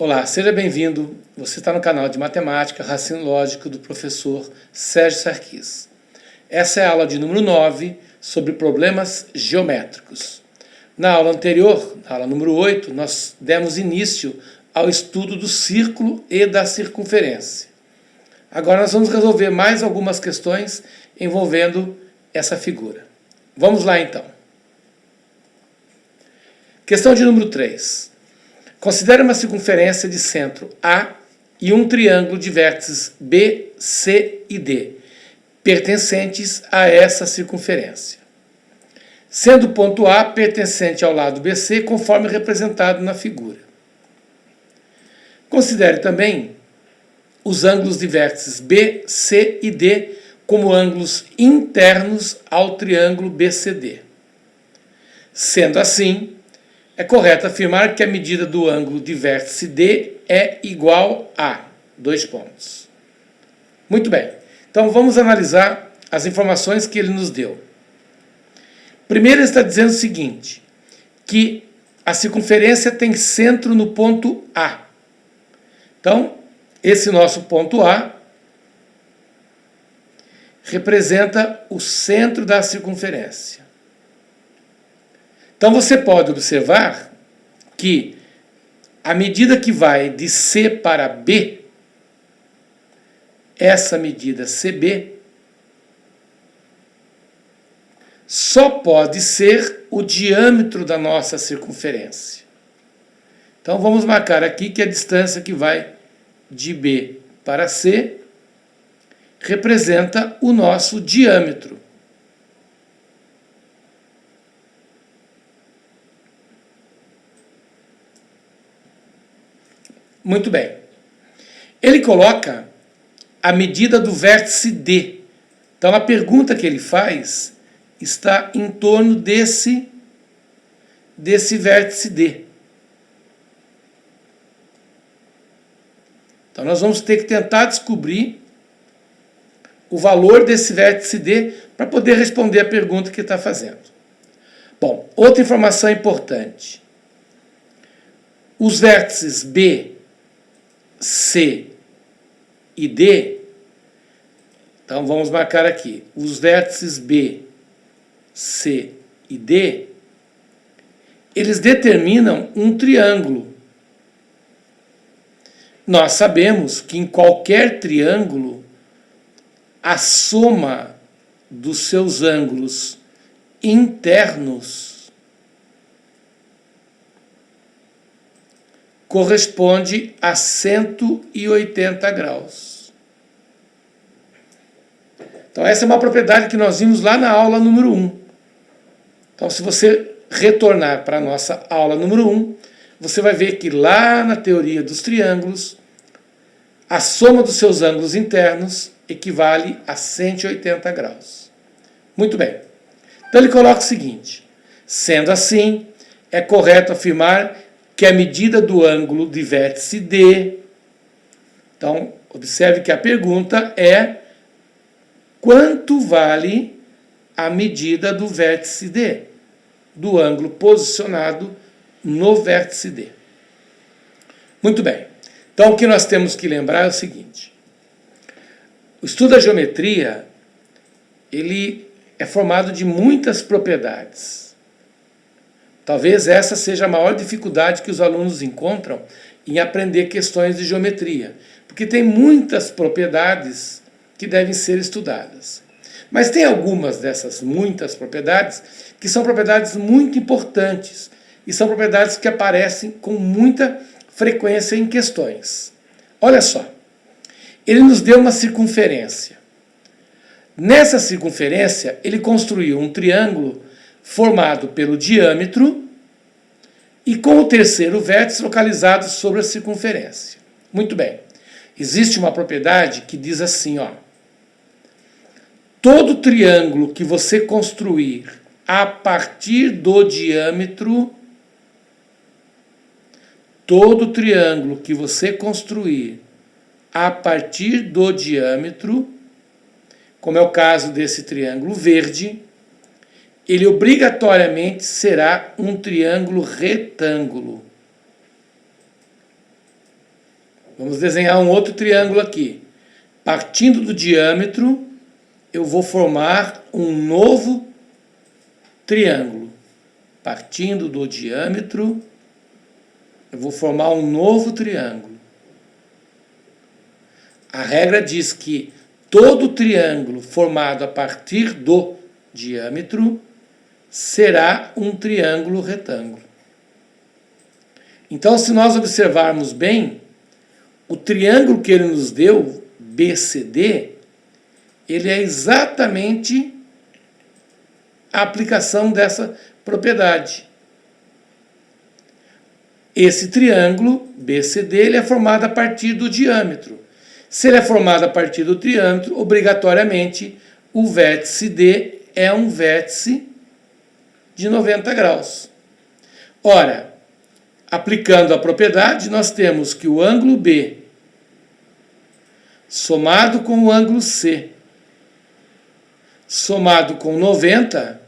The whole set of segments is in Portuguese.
Olá, seja bem-vindo. Você está no canal de Matemática, Raciocínio Lógico do professor Sérgio Sarquis. Essa é a aula de número 9 sobre problemas geométricos. Na aula anterior, na aula número 8, nós demos início ao estudo do círculo e da circunferência. Agora nós vamos resolver mais algumas questões envolvendo essa figura. Vamos lá então. Questão de número 3. Considere uma circunferência de centro A e um triângulo de vértices B, C e D, pertencentes a essa circunferência. Sendo o ponto A pertencente ao lado BC, conforme representado na figura. Considere também os ângulos de vértices B, C e D como ângulos internos ao triângulo BCD. Sendo assim, é correto afirmar que a medida do ângulo de vértice D é igual a 2 pontos. Muito bem. Então vamos analisar as informações que ele nos deu. Primeiro ele está dizendo o seguinte, que a circunferência tem centro no ponto A. Então, esse nosso ponto A representa o centro da circunferência. Então você pode observar que a medida que vai de C para B, essa medida CB, só pode ser o diâmetro da nossa circunferência. Então vamos marcar aqui que a distância que vai de B para C representa o nosso diâmetro. Muito bem. Ele coloca a medida do vértice D. Então a pergunta que ele faz está em torno desse vértice D. Então nós vamos ter que tentar descobrir o valor desse vértice D para poder responder a pergunta que está fazendo. Bom, outra informação importante. Os vértices B, C e D, então vamos marcar aqui, os vértices B, C e D, eles determinam um triângulo. Nós sabemos que em qualquer triângulo, a soma dos seus ângulos internos corresponde a 180 graus. Então essa é uma propriedade que nós vimos lá na aula número 1. Então se você retornar para a nossa aula número 1, você vai ver que lá na teoria dos triângulos, a soma dos seus ângulos internos equivale a 180 graus. Muito bem. Então ele coloca o seguinte, sendo assim, é correto afirmar que a medida do ângulo de vértice D, então observe que a pergunta é quanto vale a medida do vértice D, do ângulo posicionado no vértice D. Muito bem. Então o que nós temos que lembrar é o seguinte, o estudo da geometria, ele é formado de muitas propriedades. Talvez essa seja a maior dificuldade que os alunos encontram em aprender questões de geometria, porque tem muitas propriedades que devem ser estudadas. Mas tem algumas dessas muitas propriedades que são propriedades muito importantes e são propriedades que aparecem com muita frequência em questões. Olha só, ele nos deu uma circunferência. Nessa circunferência, ele construiu um triângulo formado pelo diâmetro e com o terceiro vértice localizado sobre a circunferência. Muito bem. Existe uma propriedade que diz assim, ó, todo triângulo que você construir a partir do diâmetro, todo triângulo que você construir a partir do diâmetro, como é o caso desse triângulo verde, ele obrigatoriamente será um triângulo retângulo. Vamos desenhar um outro triângulo aqui. Partindo do diâmetro, eu vou formar um novo triângulo. Partindo do diâmetro, eu vou formar um novo triângulo. A regra diz que todo triângulo formado a partir do diâmetro será um triângulo retângulo. Então, se nós observarmos bem, o triângulo que ele nos deu, BCD, ele é exatamente a aplicação dessa propriedade. Esse triângulo, BCD, ele é formado a partir do diâmetro. Se ele é formado a partir do diâmetro, obrigatoriamente, o vértice D é um vértice de 90 graus. Ora, aplicando a propriedade, nós temos que o ângulo B, somado com o ângulo C, somado com 90,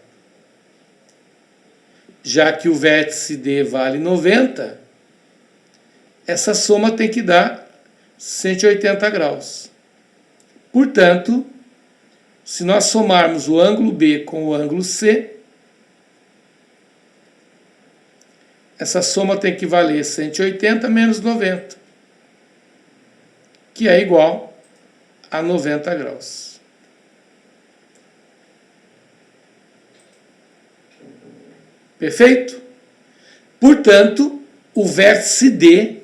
já que o vértice D vale 90, essa soma tem que dar 180 graus. Portanto, se nós somarmos o ângulo B com o ângulo C, essa soma tem que valer 180 menos 90, que é igual a 90 graus. Perfeito? Portanto, o vértice D,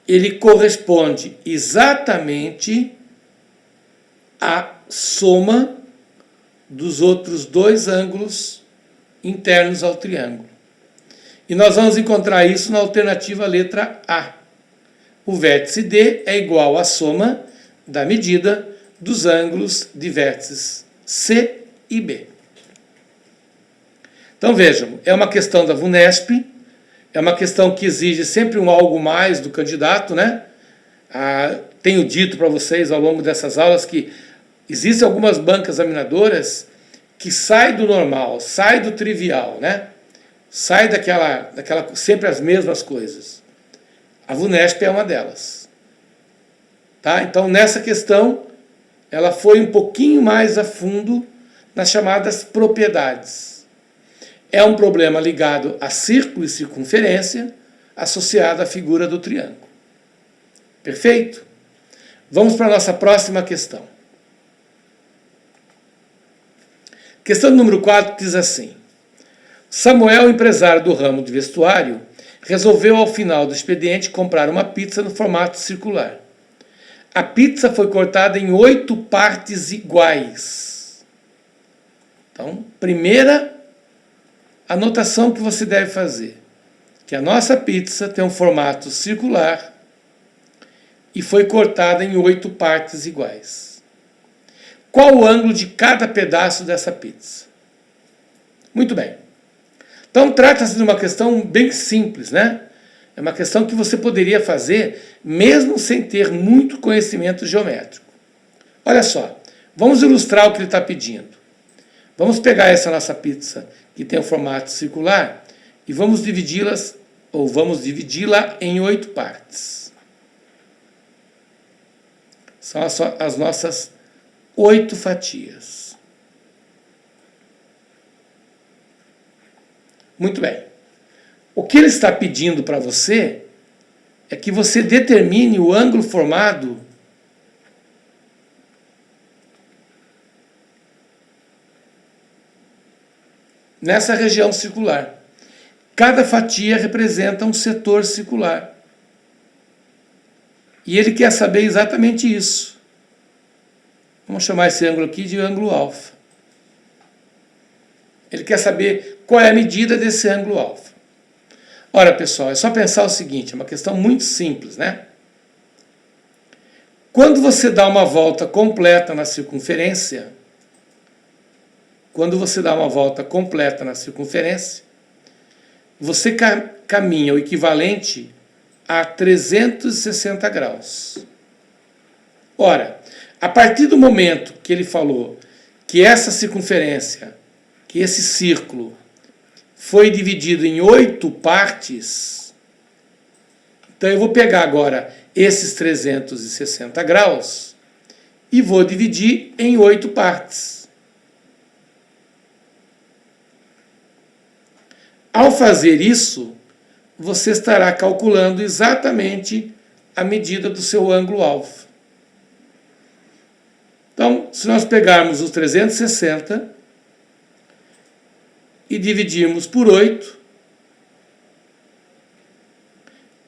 ele corresponde exatamente à soma dos outros dois ângulos internos ao triângulo. E nós vamos encontrar isso na alternativa letra A. O vértice D é igual à soma da medida dos ângulos de vértices C e B. Então vejam, é uma questão da VUNESP, é uma questão que exige sempre um algo mais do candidato, né? Tenho dito para vocês ao longo dessas aulas que existem algumas bancas examinadoras que saem do normal, saem do trivial, né? Sai daquela sempre as mesmas coisas. A VUNESP é uma delas. Tá? Então, nessa questão, ela foi um pouquinho mais a fundo nas chamadas propriedades. É um problema ligado a círculo e circunferência, associado à figura do triângulo. Perfeito? Vamos para a nossa próxima questão. Questão número 4 diz assim: Samuel, empresário do ramo de vestuário, resolveu ao final do expediente comprar uma pizza no formato circular. A pizza foi cortada em 8 partes iguais. Então, primeira anotação que você deve fazer, que a nossa pizza tem um formato circular e foi cortada em 8 partes iguais. Qual o ângulo de cada pedaço dessa pizza? Muito bem. Então, trata-se de uma questão bem simples, né? É uma questão que você poderia fazer mesmo sem ter muito conhecimento geométrico. Olha só, vamos ilustrar o que ele está pedindo. Vamos pegar essa nossa pizza, que tem um formato circular, e vamos dividi-la em 8 partes. São as nossas 8 fatias. Muito bem. O que ele está pedindo para você é que você determine o ângulo formado nessa região circular. Cada fatia representa um setor circular. E ele quer saber exatamente isso. Vamos chamar esse ângulo aqui de ângulo alfa. Ele quer saber qual é a medida desse ângulo alfa. Ora, pessoal, é só pensar o seguinte, é uma questão muito simples, né? Quando você dá uma volta completa na circunferência, você caminha o equivalente a 360 graus. Ora, a partir do momento que ele falou que essa circunferência, que esse círculo foi dividido em 8 partes, então eu vou pegar agora esses 360 graus e vou dividir em 8 partes. Ao fazer isso, você estará calculando exatamente a medida do seu ângulo alfa. Então, se nós pegarmos os 360 e dividirmos por 8,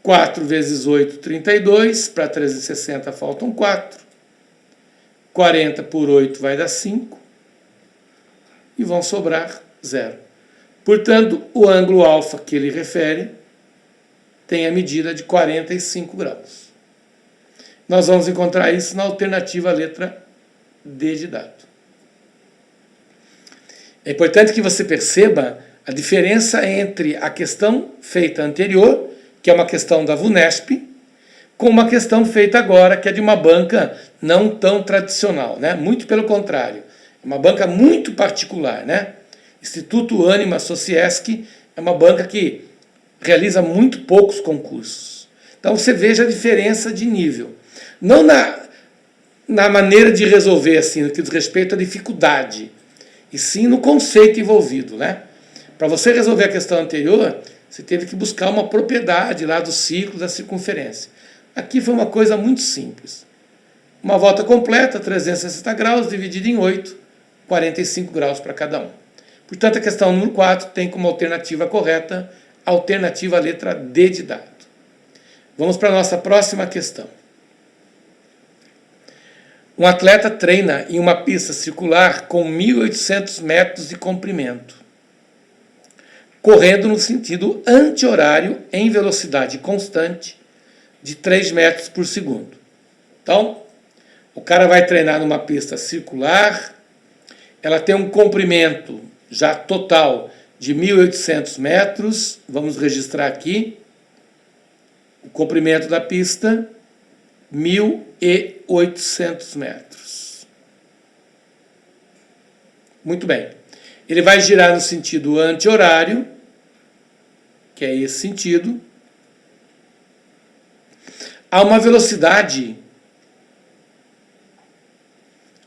4 vezes 8, 32, para 360 faltam 4, 40 por 8 vai dar 5, e vão sobrar 0. Portanto, o ângulo alfa que ele refere tem a medida de 45 graus. Nós vamos encontrar isso na alternativa letra D de dado. É importante que você perceba a diferença entre a questão feita anterior, que é uma questão da VUNESP, com uma questão feita agora, que é de uma banca não tão tradicional, né? Muito pelo contrário, é uma banca muito particular, né? Instituto Anima Sociesc é uma banca que realiza muito poucos concursos. Então você veja a diferença de nível. Não na maneira de resolver, assim, no que diz respeito à dificuldade, e sim no conceito envolvido, né? Para você resolver a questão anterior, você teve que buscar uma propriedade lá do círculo, da circunferência. Aqui foi uma coisa muito simples. Uma volta completa, 360 graus, dividida em 8, 45 graus para cada um. Portanto, a questão número 4 tem como alternativa correta a alternativa letra D de dado. Vamos para a nossa próxima questão. Um atleta treina em uma pista circular com 1.800 metros de comprimento, correndo no sentido anti-horário em velocidade constante de 3 metros por segundo. Então, o cara vai treinar numa pista circular, ela tem um comprimento já total de 1.800 metros, vamos registrar aqui, o comprimento da pista, 1.800 metros. Muito bem. Ele vai girar no sentido anti-horário, que é esse sentido, a uma velocidade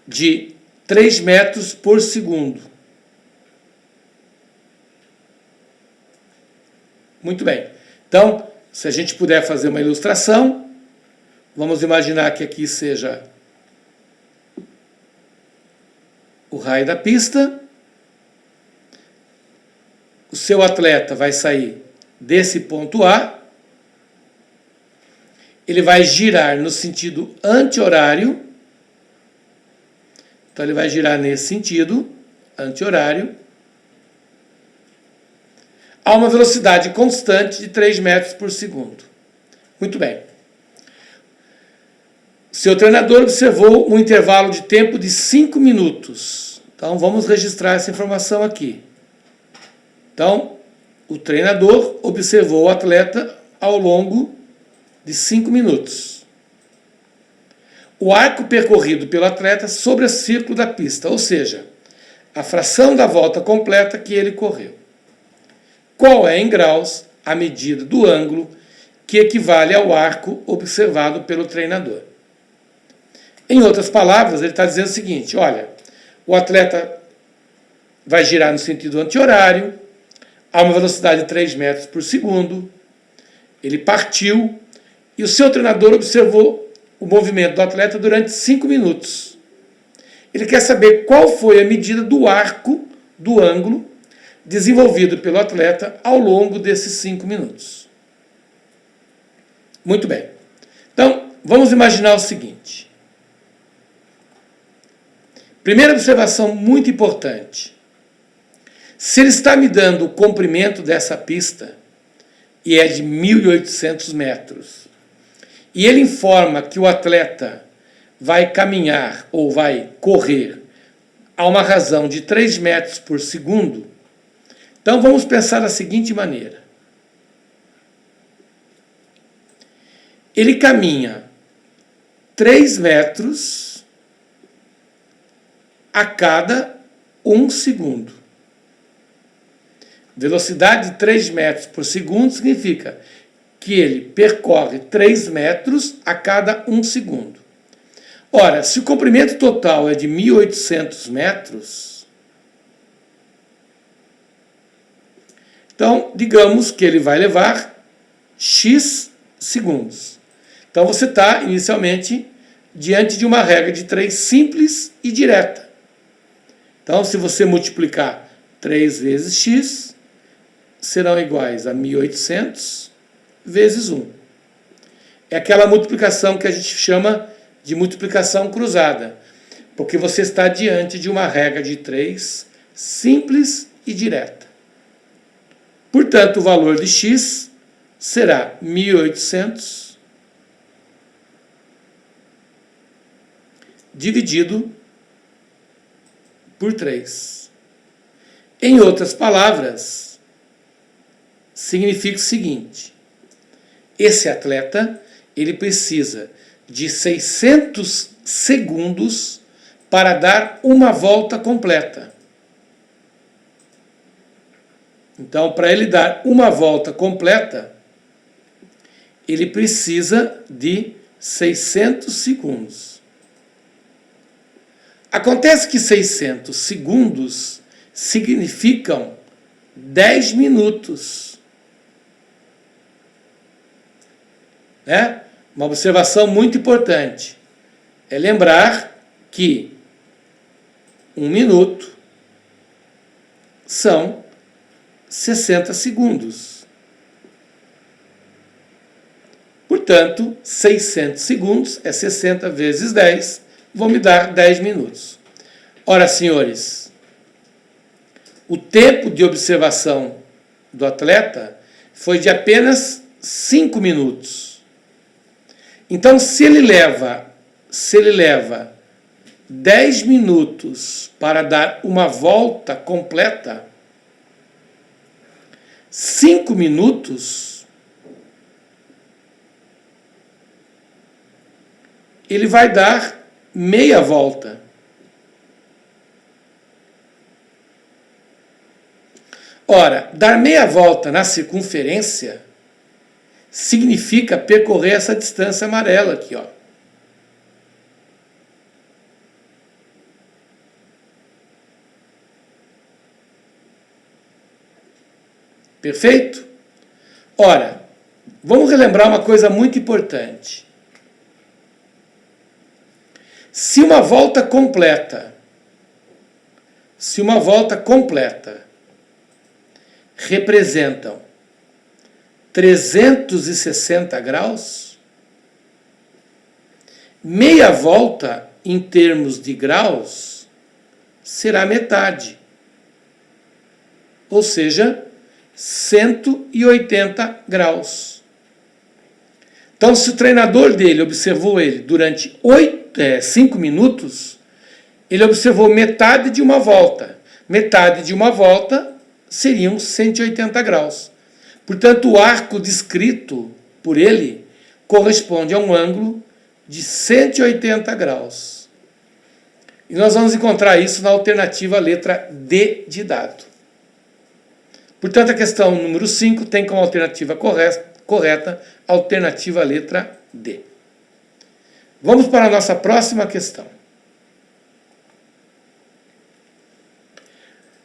de 3 metros por segundo. Muito bem. Então, se a gente puder fazer uma ilustração, vamos imaginar que aqui seja o raio da pista. O seu atleta vai sair desse ponto A, ele vai girar no sentido anti-horário, então ele vai girar nesse sentido, anti-horário, a uma velocidade constante de 3 metros por segundo. Muito bem. Seu treinador observou um intervalo de tempo de 5 minutos. Então, vamos registrar essa informação aqui. Então, o treinador observou o atleta ao longo de 5 minutos. O arco percorrido pelo atleta sobre o círculo da pista, ou seja, a fração da volta completa que ele correu. Qual é, em graus, a medida do ângulo que equivale ao arco observado pelo treinador? Em outras palavras, ele está dizendo o seguinte, olha, o atleta vai girar no sentido anti-horário, a uma velocidade de 3 metros por segundo, ele partiu, e o seu treinador observou o movimento do atleta durante 5 minutos. Ele quer saber qual foi a medida do arco, do ângulo, desenvolvido pelo atleta ao longo desses 5 minutos. Muito bem. Então, vamos imaginar o seguinte. Primeira observação muito importante. Se ele está me dando o comprimento dessa pista, e é de 1.800 metros, e ele informa que o atleta vai caminhar ou vai correr a uma razão de 3 metros por segundo, então vamos pensar da seguinte maneira. Ele caminha 3 metros a cada 1 segundo. Velocidade de 3 metros por segundo significa que ele percorre 3 metros a cada 1 segundo. Ora, se o comprimento total é de 1.800 metros, então digamos que ele vai levar x segundos. Então você está inicialmente diante de uma regra de 3 simples e direta. Então, se você multiplicar 3 vezes x, serão iguais a 1.800 vezes 1. É aquela multiplicação que a gente chama de multiplicação cruzada, porque você está diante de uma regra de 3 simples e direta. Portanto, o valor de x será 1.800 dividido por 3. Em outras palavras, significa o seguinte: esse atleta ele precisa de 600 segundos para dar uma volta completa. Então, para ele dar uma volta completa, ele precisa de 600 segundos. Acontece que 600 segundos significam 10 minutos. Né? Uma observação muito importante é lembrar que 1 minuto são 60 segundos. Portanto, 600 segundos é 60 vezes 10, vão me dar 10 minutos. Ora, senhores, o tempo de observação do atleta foi de apenas 5 minutos. Então, se ele leva 10 minutos para dar uma volta completa, 5 minutos, ele vai dar meia volta. Ora, dar meia volta na circunferência significa percorrer essa distância amarela aqui, ó. Perfeito? Ora, vamos relembrar uma coisa muito importante. Se uma volta completa representam 360 graus, meia volta em termos de graus será metade. Ou seja, 180 graus. Então, se o treinador dele observou ele durante 5 minutos, ele observou metade de uma volta. Metade de uma volta seriam 180 graus. Portanto, o arco descrito por ele corresponde a um ângulo de 180 graus. E nós vamos encontrar isso na alternativa letra D de dado. Portanto, a questão número 5 tem como alternativa correta a alternativa letra D. Vamos para a nossa próxima questão.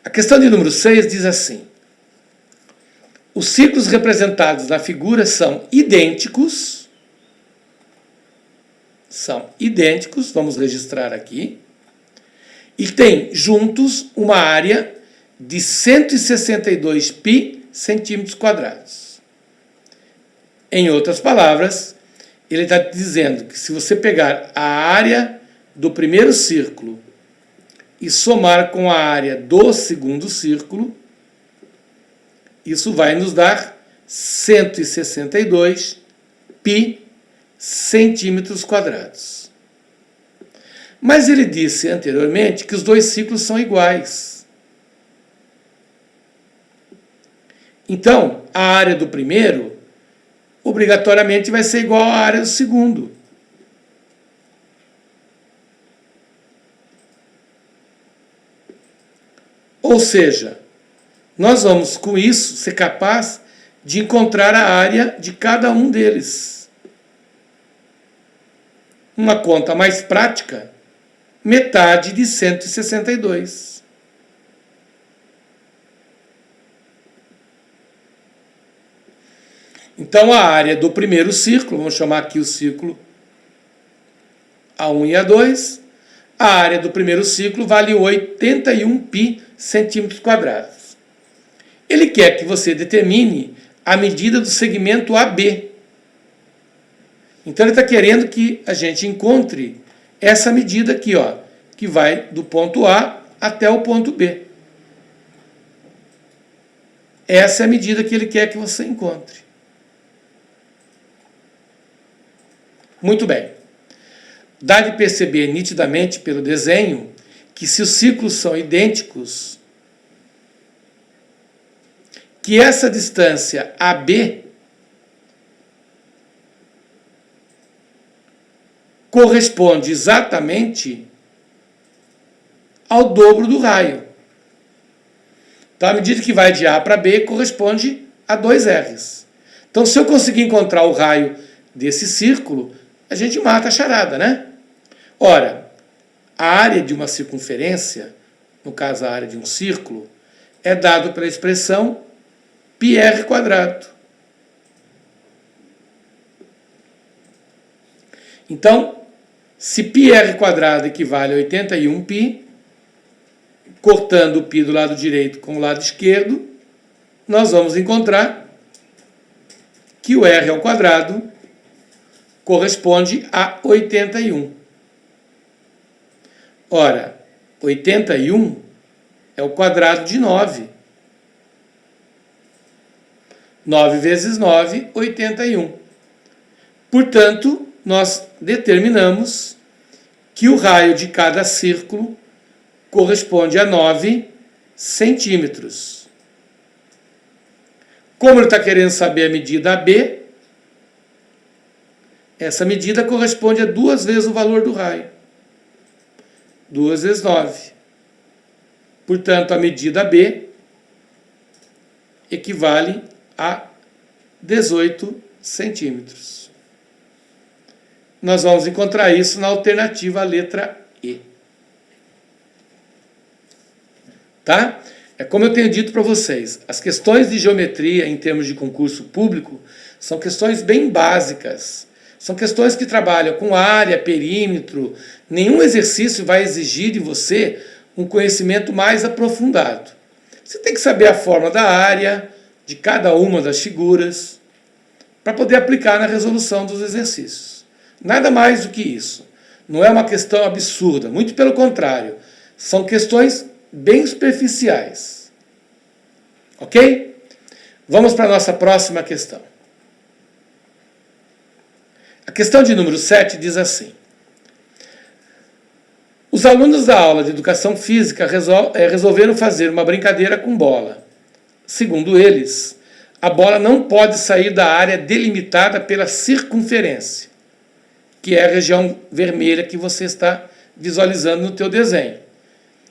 A questão de número 6 diz assim: os círculos representados na figura são idênticos, vamos registrar aqui, e têm juntos uma área de 162 π centímetros quadrados. Em outras palavras, ele está dizendo que se você pegar a área do primeiro círculo e somar com a área do segundo círculo, isso vai nos dar 162 π centímetros quadrados. Mas ele disse anteriormente que os dois ciclos são iguais. Então, a área do primeiro obrigatoriamente vai ser igual à área do segundo. Ou seja, nós vamos, com isso, ser capaz de encontrar a área de cada um deles. Uma conta mais prática, metade de 162. Então, a área do primeiro círculo, vamos chamar aqui o círculo A1 e A2, a área do primeiro círculo vale 81 π centímetros quadrados. Ele quer que você determine a medida do segmento AB. Então, ele está querendo que a gente encontre essa medida aqui, ó, que vai do ponto A até o ponto B. Essa é a medida que ele quer que você encontre. Muito bem. Dá de perceber nitidamente pelo desenho que se os círculos são idênticos, que essa distância AB corresponde exatamente ao dobro do raio. Então, a medida que vai de A para B corresponde a 2 R's. Então, se eu conseguir encontrar o raio desse círculo, a gente mata a charada, né? Ora, a área de uma circunferência, no caso a área de um círculo, é dado pela expressão πr². Então, se πr² equivale a 81 π, cortando o π do lado direito com o lado esquerdo, nós vamos encontrar que o r² corresponde a 81. Ora, 81 é o quadrado de 9. 9 vezes 9, 81. Portanto, nós determinamos que o raio de cada círculo corresponde a 9 centímetros. Como ele está querendo saber a medida AB, essa medida corresponde a 2 vezes o valor do raio. 2 vezes 9. Portanto, a medida B equivale a 18 centímetros. Nós vamos encontrar isso na alternativa letra E. Tá? É como eu tenho dito para vocês, as questões de geometria em termos de concurso público são questões bem básicas. São questões que trabalham com área, perímetro. Nenhum exercício vai exigir de você um conhecimento mais aprofundado. Você tem que saber a forma da área, de cada uma das figuras, para poder aplicar na resolução dos exercícios. Nada mais do que isso. Não é uma questão absurda, muito pelo contrário. São questões bem superficiais. Ok? Vamos para a nossa próxima questão. A questão de número 7 diz assim: os alunos da aula de Educação Física resolveram fazer uma brincadeira com bola. Segundo eles, a bola não pode sair da área delimitada pela circunferência, que é a região vermelha que você está visualizando no teu desenho.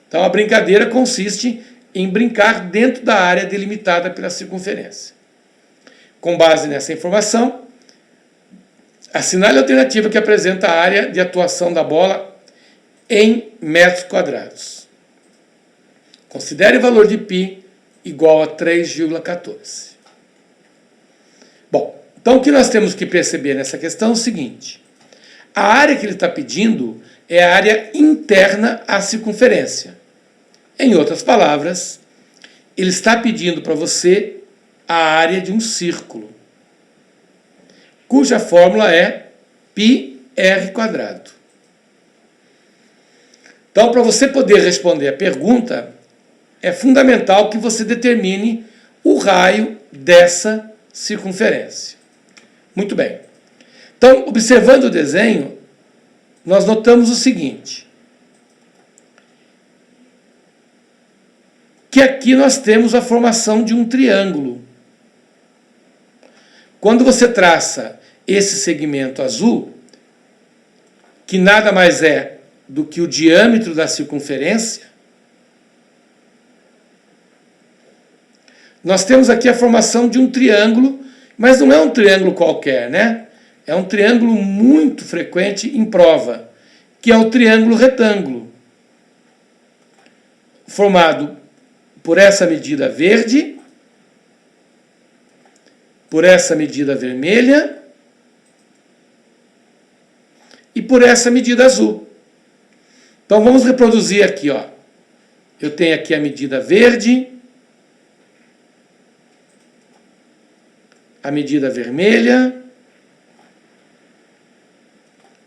Então, a brincadeira consiste em brincar dentro da área delimitada pela circunferência. Com base nessa informação, assinale a alternativa que apresenta a área de atuação da bola em metros quadrados. Considere o valor de π igual a 3,14. Bom, então o que nós temos que perceber nessa questão é o seguinte: a área que ele está pedindo é a área interna à circunferência. Em outras palavras, ele está pedindo para você a área de um círculo, cuja fórmula é πr². Então, para você poder responder a pergunta, é fundamental que você determine o raio dessa circunferência. Muito bem. Então, observando o desenho, nós notamos o seguinte: que aqui nós temos a formação de um triângulo. Quando você traça esse segmento azul, que nada mais é do que o diâmetro da circunferência, Nós temos aqui a formação de um triângulo, mas não é um triângulo qualquer, né? É um triângulo muito frequente em prova, que é o triângulo retângulo, formado por essa medida verde, por essa medida vermelha e por essa medida azul. Então vamos reproduzir aqui, ó. Eu tenho aqui a medida verde, a medida vermelha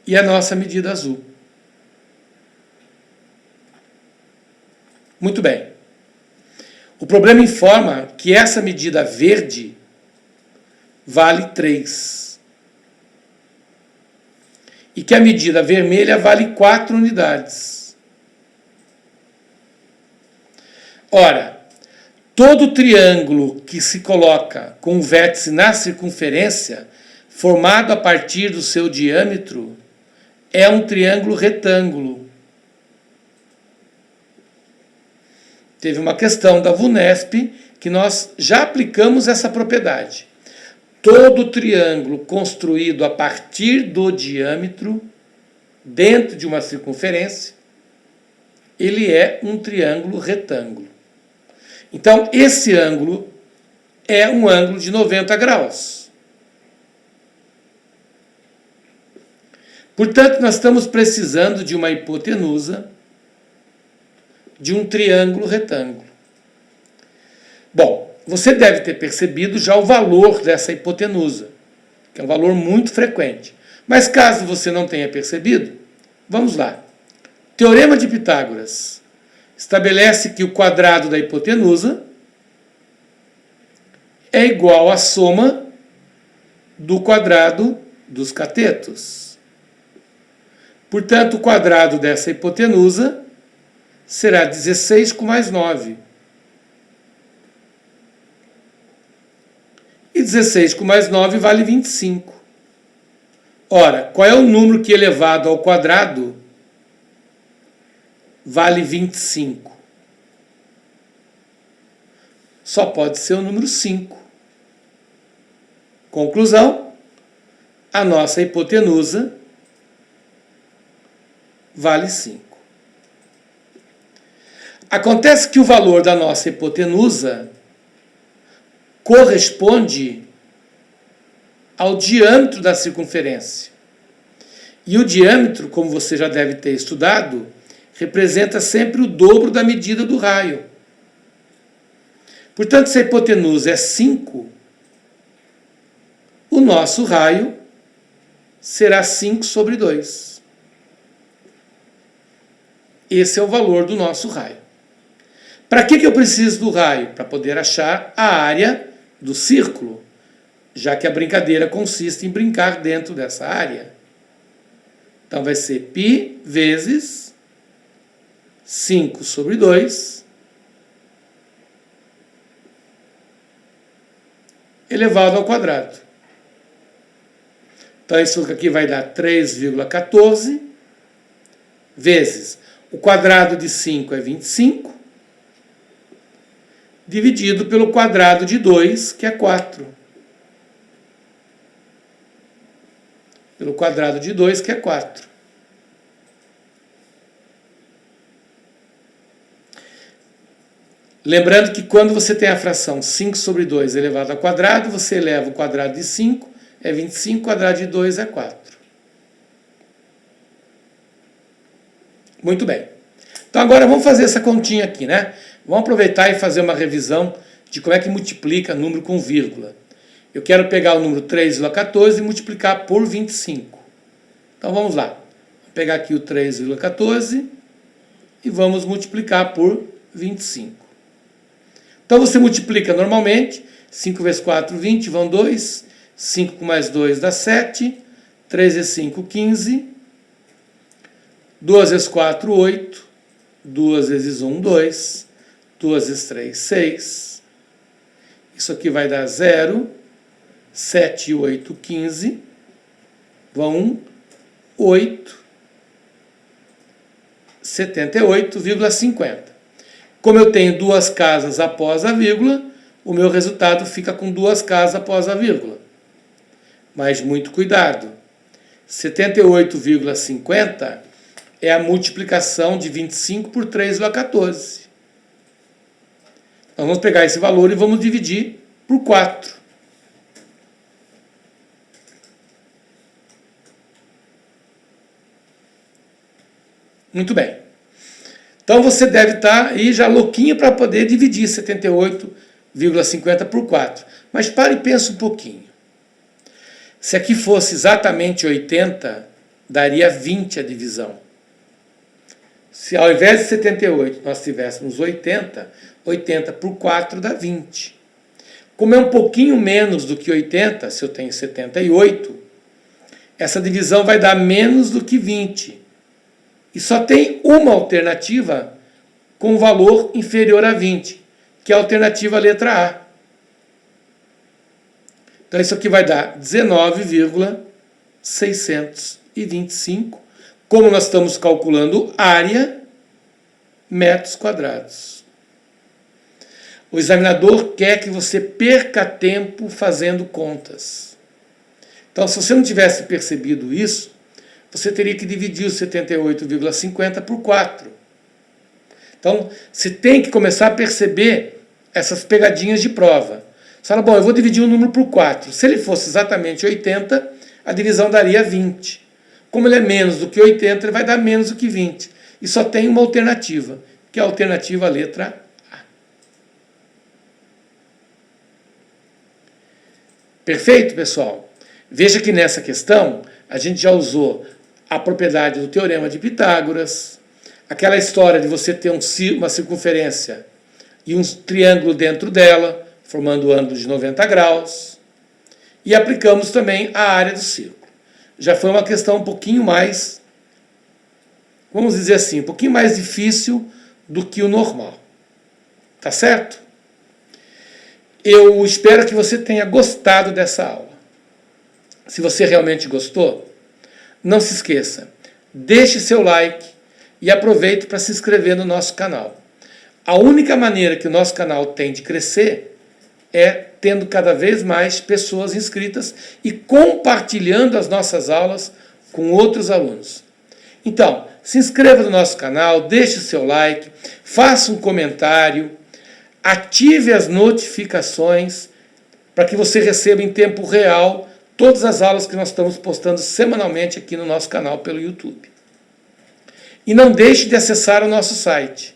e a nossa medida azul. Muito bem. O problema informa que essa medida verde vale 3. E que a medida vermelha vale 4 unidades. Ora, todo triângulo que se coloca com o vértice na circunferência, formado a partir do seu diâmetro, é um triângulo retângulo. Teve uma questão da VUNESP que nós já aplicamos essa propriedade. Todo triângulo construído a partir do diâmetro, dentro de uma circunferência, ele é um triângulo retângulo. Então, esse ângulo é um ângulo de 90 graus. Portanto, nós estamos precisando de uma hipotenusa de um triângulo retângulo. Bom, você deve ter percebido já o valor dessa hipotenusa, que é um valor muito frequente. Mas caso você não tenha percebido, vamos lá. Teorema de Pitágoras estabelece que o quadrado da hipotenusa é igual à soma do quadrado dos catetos. Portanto, o quadrado dessa hipotenusa será 16 com mais 9. E 16 com mais 9 vale 25. Ora, qual é o número que elevado ao quadrado vale 25? Só pode ser o número 5. Conclusão, a nossa hipotenusa vale 5. Acontece que o valor da nossa hipotenusa corresponde ao diâmetro da circunferência. E o diâmetro, como você já deve ter estudado, representa sempre o dobro da medida do raio. Portanto, se a hipotenusa é 5, o nosso raio será 5 sobre 2. Esse é o valor do nosso raio. Para que eu preciso do raio? Para poder achar a área do círculo, já que a brincadeira consiste em brincar dentro dessa área. Então vai ser π vezes 5 sobre 2 elevado ao quadrado. Então isso aqui vai dar 3,14 vezes o quadrado de 5 é 25, dividido pelo quadrado de 2, que é 4. Pelo quadrado de 2, que é 4. Lembrando que quando você tem a fração 5 sobre 2 elevado ao quadrado, você eleva o quadrado de 5, é 25, o quadrado de 2 é 4. Muito bem. Então agora vamos fazer essa continha aqui, né? Vamos aproveitar e fazer uma revisão de como é que multiplica número com vírgula. Eu quero pegar o número 3,14 e multiplicar por 25. Então vamos lá. Vou pegar aqui o 3,14 e vamos multiplicar por 25. Então você multiplica normalmente. 5 vezes 4, 20, vão 2. 5 com mais 2 dá 7. 3 vezes 5, 15. 2 vezes 4, 8. 2 vezes 1, 2. 2 vezes 3, 6. Isso aqui vai dar 0. 7 e 8, 15. Vão 8. 78,50. Como eu tenho duas casas após a vírgula, o meu resultado fica com 2 casas após a vírgula. Mas muito cuidado. 78,50 é a multiplicação de 25 por 3,14. Nós vamos pegar esse valor e vamos dividir por 4. Muito bem. Então você deve estar aí já louquinho para poder dividir 78,50 por 4. Mas pare e pense um pouquinho. Se aqui fosse exatamente 80, daria 20 a divisão. Se ao invés de 78 nós tivéssemos 80, 80 por 4 dá 20. Como é um pouquinho menos do que 80, se eu tenho 78, essa divisão vai dar menos do que 20. E só tem uma alternativa com valor inferior a 20, que é a alternativa letra A. Então isso aqui vai dar 19,625. Como nós estamos calculando área, metros quadrados. O examinador quer que você perca tempo fazendo contas. Então, se você não tivesse percebido isso, você teria que dividir os 78,50 por 4. Então, você tem que começar a perceber essas pegadinhas de prova. Você fala, bom, eu vou dividir um número por 4. Se ele fosse exatamente 80, a divisão daria 20. Como ele é menos do que 80, ele vai dar menos do que 20. E só tem uma alternativa, que é a alternativa letra A. Perfeito, pessoal? Veja que nessa questão, a gente já usou a propriedade do Teorema de Pitágoras, aquela história de você ter uma circunferência e um triângulo dentro dela, formando o ângulo de 90 graus, e aplicamos também a área do círculo. Já foi uma questão um pouquinho mais, vamos dizer assim, um pouquinho mais difícil do que o normal. Tá certo? Eu espero que você tenha gostado dessa aula. Se você realmente gostou, não se esqueça, deixe seu like e aproveite para se inscrever no nosso canal. A única maneira que o nosso canal tem de crescer é tendo cada vez mais pessoas inscritas e compartilhando as nossas aulas com outros alunos. Então, se inscreva no nosso canal, deixe o seu like, faça um comentário, ative as notificações para que você receba em tempo real todas as aulas que nós estamos postando semanalmente aqui no nosso canal pelo YouTube. E não deixe de acessar o nosso site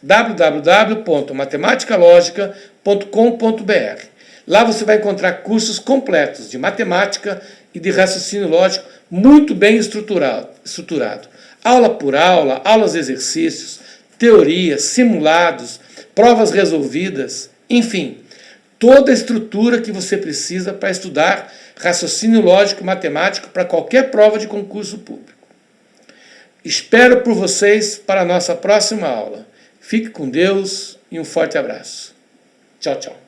www.matematicalogica.com.br. Lá você vai encontrar cursos completos de matemática e de raciocínio lógico muito bem estruturado. Aula por aula, aulas de exercícios, teorias, simulados, provas resolvidas, enfim, toda a estrutura que você precisa para estudar raciocínio lógico e matemático para qualquer prova de concurso público. Espero por vocês para a nossa próxima aula. Fique com Deus e um forte abraço. Tchau, tchau.